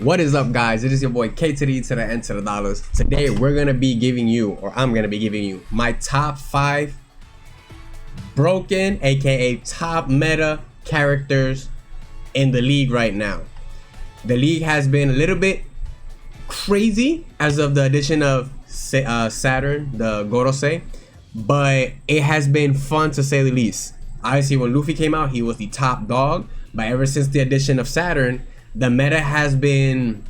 What is up, guys? It is your boy K to the E to the N to the dollars. Today we're gonna be giving you, or I'm gonna be giving you, my top 5 broken, aka top meta characters in the league right now. The league has been a little bit crazy as of the addition of Saturn, the Gorosei, but it has been fun to say the least. Obviously, when Luffy came out, he was the top dog, but ever since the addition of Saturn, the meta has been,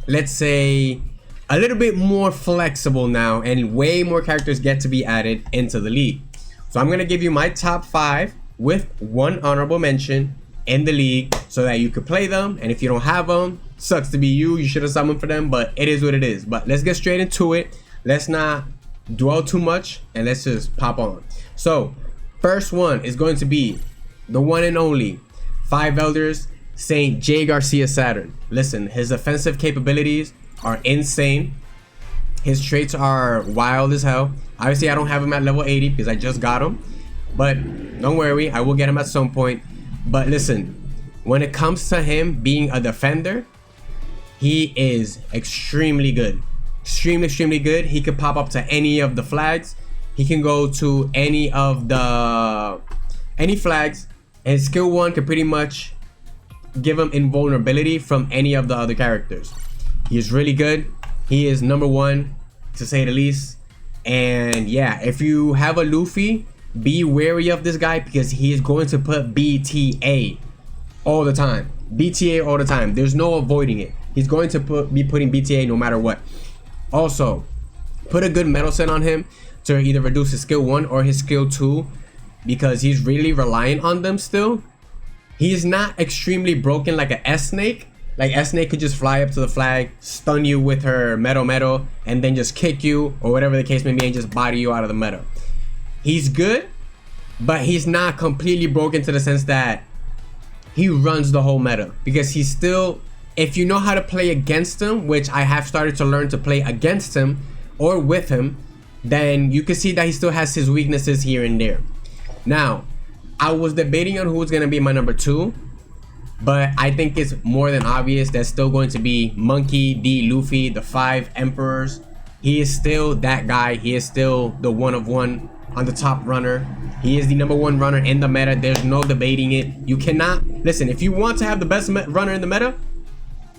let's say, a little bit more flexible now, and way more characters get to be added into the league. So I'm gonna give you my top 5 with one honorable mention in the league so that you could play them, and if you don't have them, sucks to be you, you should have summoned for them, but it is what it is. But let's get straight into it. Let's not dwell too much and let's just pop on. So first one is going to be the one and only 5 Elders Saint J. Garcia Saturn. Listen, his offensive capabilities are insane. His traits are wild as hell. Obviously, I don't have him at level 80 because I just got him, but don't worry, I will get him at some point. But listen, when it comes to him being a defender, he is extremely good. Extremely good. He could pop up to any of the flags. He can go to any flags, and skill 1 could pretty much give him invulnerability from any of the other characters. He is really good. He is number 1 to say the least. And yeah, if you have a Luffy, be wary of this guy because he is going to put BTA all the time. BTA all the time. There's no avoiding it. He's going to be putting BTA no matter what. Also, put a good metal set on him to either reduce his skill 1 or his skill 2 because he's really reliant on them still. He is not extremely broken like a S-Snake. Like S-Snake could just fly up to the flag, stun you with her metal, and then just kick you or whatever the case may be and just body you out of the meta. He's good, but he's not completely broken to the sense that he runs the whole meta. Because he's still, if you know how to play against him, which I have started to learn to play against him or with him, then you can see that he still has his weaknesses here and there. Now, I was debating on who was going to be my number 2, but I think it's more than obvious that's still going to be Monkey D. Luffy, the 5 Emperors. He is still that guy. He is still the one of one on the top runner. He is the number 1 runner in the meta. There's no debating it. You cannot, listen, if you want to have the best runner in the meta,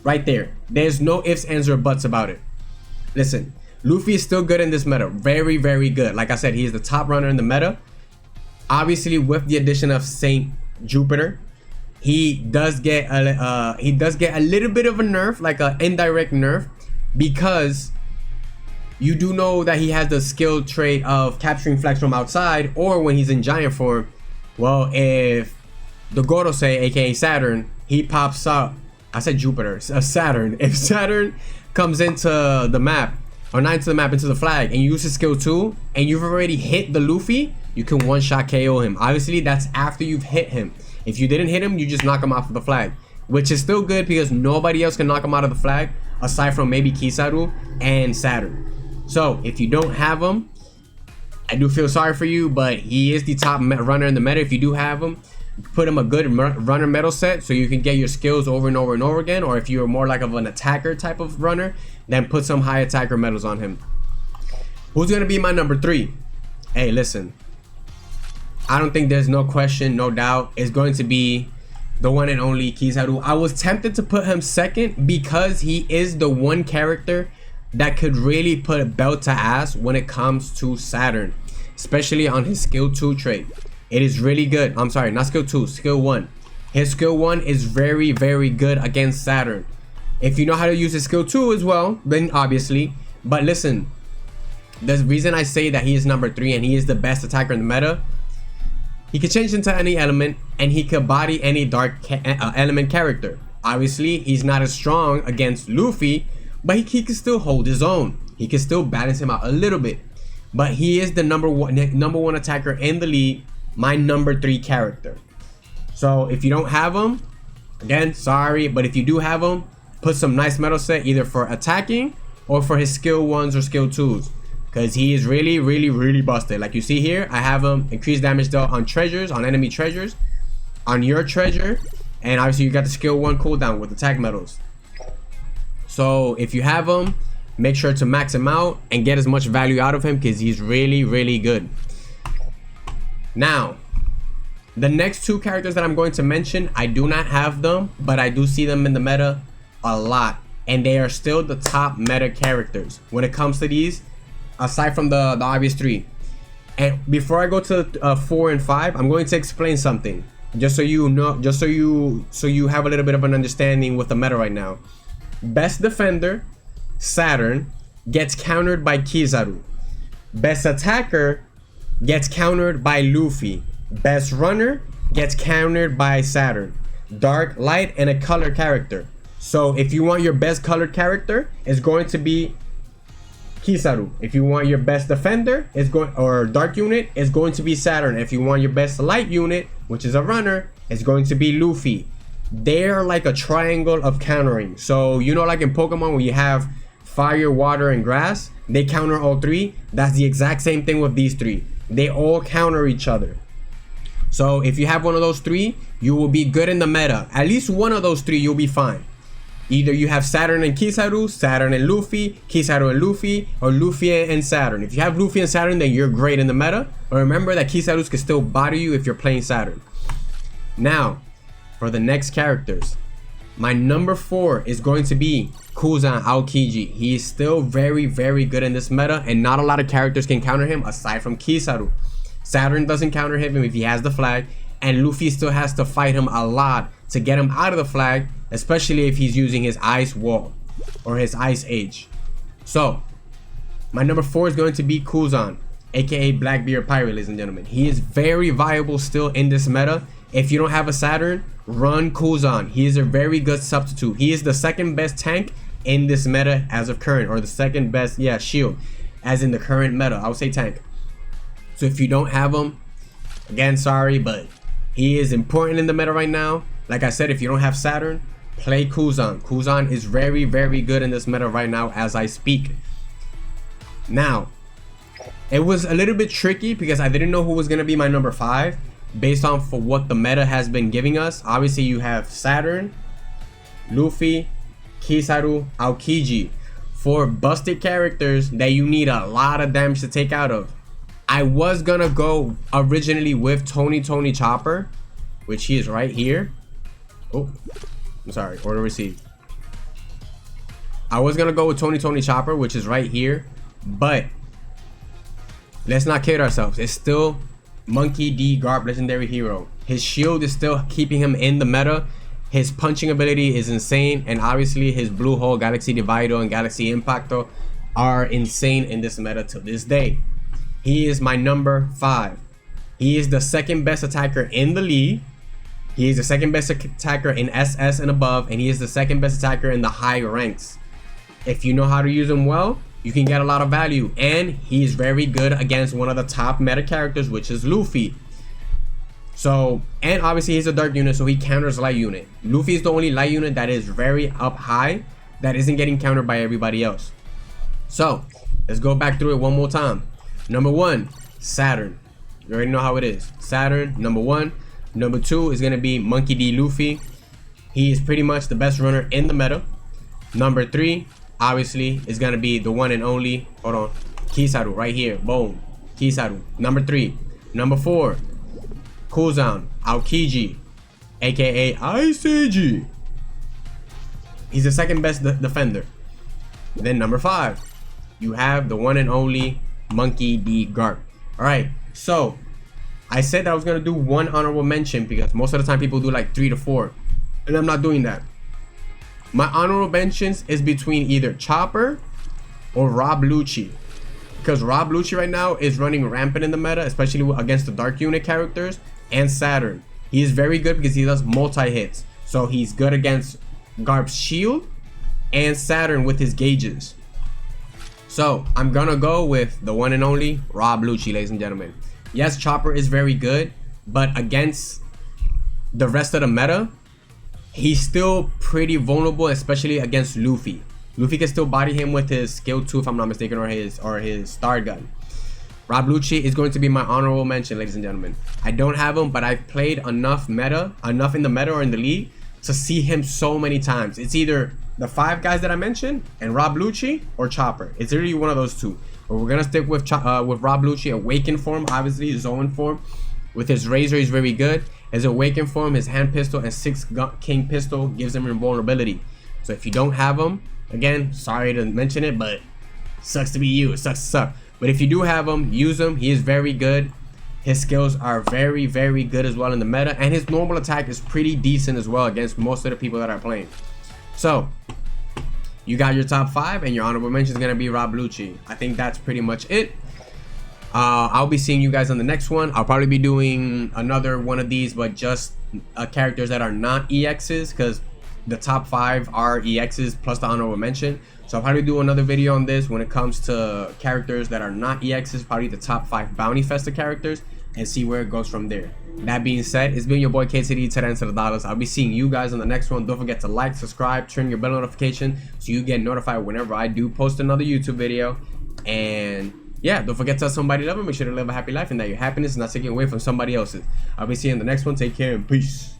right there. There's no ifs, ands, or buts about it. Listen, Luffy is still good in this meta. Very good. Like I said, he is the top runner in the meta. Obviously, with the addition of Saint Jupiter, he does get a little bit of a nerf, like an indirect nerf, because you do know that he has the skill trait of capturing flags from outside, or when he's in giant form. Well, if the Gorosei, aka Saturn, he pops up. I said Jupiter, Saturn. If Saturn comes into the map, or not into the map, into the flag, and you use his skill 2, and you've already hit the Luffy, you can one-shot KO him. Obviously, that's after you've hit him. If you didn't hit him, you just knock him off of the flag, which is still good because nobody else can knock him out of the flag aside from maybe Kizaru and Saturn. So if you don't have him, I do feel sorry for you, but he is the top runner in the meta. If you do have him, put him a good runner metal set so you can get your skills over and over again. Or if you're more like of an attacker type of runner, then put some high attacker medals on him. Who's gonna be my number 3? Hey, listen, I don't think there's no question, no doubt, it's going to be the one and only Kizaru. I was tempted to put him second because he is the one character that could really put a belt to ass when it comes to Saturn, especially on his skill 2 trait. It is really good. I'm sorry, not skill 2, skill 1. His skill 1 is very good against Saturn. If you know how to use his skill 2 as well, then obviously. But listen, the reason I say that he is number 3 and he is the best attacker in the meta, he can change into any element and he could body any dark element character. Obviously, he's not as strong against Luffy, but he can still hold his own. He can still balance him out a little bit. But he is the number one attacker in the league, my number 3 character. So if you don't have him, again, sorry, but if you do have him, put some nice metal set either for attacking or for his skill 1s or skill 2s. Because he is really busted. Like you see here, I have him increased damage dealt on treasures, on enemy treasures, on your treasure, and obviously you got the skill 1 cooldown with attack medals. So if you have him, make sure to max him out and get as much value out of him because he's really good. Now, the next two characters that I'm going to mention, I do not have them, but I do see them in the meta a lot. And they are still the top meta characters when it comes to these, aside from the obvious three. And before I go to 4 and 5, I'm going to explain something. Just so you know, just so you have a little bit of an understanding with the meta right now. Best defender, Saturn, gets countered by Kizaru. Best attacker gets countered by Luffy. Best runner gets countered by Saturn. Dark, light, and a color character. So if you want your best colored character, it's going to be Kizaru. If you want your best defender, or dark unit, it's going to be Saturn. If you want your best light unit, which is a runner, it's going to be Luffy. They're like a triangle of countering. So you know, like in Pokemon where you have fire, water, and grass, they counter all three. That's the exact same thing with these three. They all counter each other. So if you have one of those three, you will be good in the meta. At least one of those three, you'll be fine. Either you have Saturn and Kizaru, Saturn and Luffy, Kizaru and Luffy, or Luffy and Saturn. If you have Luffy and Saturn, then you're great in the meta. But remember that Kizaru can still body you if you're playing Saturn. Now, for the next characters, my number 4 is going to be Kuzan Aokiji. He is still very good in this meta, and not a lot of characters can counter him aside from Kizaru. Saturn doesn't counter him if he has the flag, and Luffy still has to fight him a lot to get him out of the flag, especially if he's using his ice wall or his ice age. So my number 4 is going to be Kuzan, aka Blackbeard Pirate, ladies and gentlemen. He is very viable still in this meta. If you don't have a Saturn, run Kuzan. He is a very good substitute. He is the second best tank in this meta as of current, or the second best, shield as in the current meta. I would say tank. So if you don't have him, again, sorry, but he is important in the meta right now. Like I said, if you don't have Saturn, play Kuzan. Kuzan is very good in this meta right now as I speak. Now, it was a little bit tricky because I didn't know who was going to be my number 5 based on for what the meta has been giving us. Obviously, you have Saturn, Luffy, Kizaru, Aokiji. 4 busted characters that you need a lot of damage to take out of. I was going to go originally with Tony Chopper, which he is right here. Oh, I'm sorry, order received. I was gonna go with Tony Chopper, which is right here, but let's not kid ourselves. It's still Monkey D. Garp, legendary hero. His shield is still keeping him in the meta. His punching ability is insane, and obviously his Blue Hole, Galaxy Divido, and Galaxy Impacto are insane in this meta to this day. He is my number 5. He is the second best attacker in the league. He is the second best attacker in SS and above, and he is the second best attacker in the high ranks. If you know how to use him well, you can get a lot of value, and he is very good against one of the top meta characters, which is Luffy. So, and obviously he's a dark unit, so he counters light unit. Luffy is the only light unit that is very up high that isn't getting countered by everybody else. So, let's go back through it one more time. Number 1, Saturn. You already know how it is. Saturn, number 1. Number 2 is going to be Monkey D. Luffy. He is pretty much the best runner in the meta. Number 3, obviously, is going to be the one and only, hold on, Kizaru, right here. Boom. Kizaru. Number 3. Number 4, Kuzan Aokiji, aka Ice Age. He's the second best defender. Then number 5, you have the one and only Monkey D. Garp. Alright, so I said that I was gonna do one honorable mention because most of the time people do like 3 to 4, and I'm not doing that. My honorable mentions is between either Chopper or Rob Lucci, because Rob Lucci right now is running rampant in the meta, especially against the dark unit characters and Saturn. He is very good because he does multi-hits, so he's good against Garp's shield and Saturn with his gauges. So I'm gonna go with the one and only Rob Lucci, ladies and gentlemen. Yes, Chopper is very good, but against the rest of the meta, he's still pretty vulnerable, especially against Luffy. Luffy can still body him with his skill 2, if I'm not mistaken, or his star gun. Rob Lucci is going to be my honorable mention, ladies and gentlemen. I don't have him, but I've played enough in the meta or in the league to see him so many times. It's either the 5 guys that I mentioned and Rob Lucci or Chopper. It's literally one of those 2. But we're gonna stick with Rob Lucci. Awakened form, obviously, Zoan form. With his Razor, he's very good. His Awakened form, his hand pistol and 6 King pistol gives him invulnerability. So if you don't have him, again, sorry to mention it, but sucks to be you. It sucks to suck. But if you do have him, use him. He is very good. His skills are very, very good as well in the meta, and his normal attack is pretty decent as well against most of the people that are playing. So you got your top 5, and your honorable mention is gonna be Rob Lucci. I think that's pretty much it. I'll be seeing you guys on the next one. I'll probably be doing another one of these, but just characters that are not EXs, because the top 5 are EXs plus the honorable mention. So I'll probably do another video on this when it comes to characters that are not EXs, probably the top 5 Bounty Festa characters, and see where it goes from there. That being said, it's been your boy KCD, $10 to the dollars. I'll be seeing you guys on the next one. Don't forget to like, subscribe, turn your bell notification so you get notified whenever I do post another YouTube video. And yeah, don't forget to tell somebody love and make sure to live a happy life and that your happiness is not taken away from somebody else's. I'll be seeing you in the next one. Take care and peace.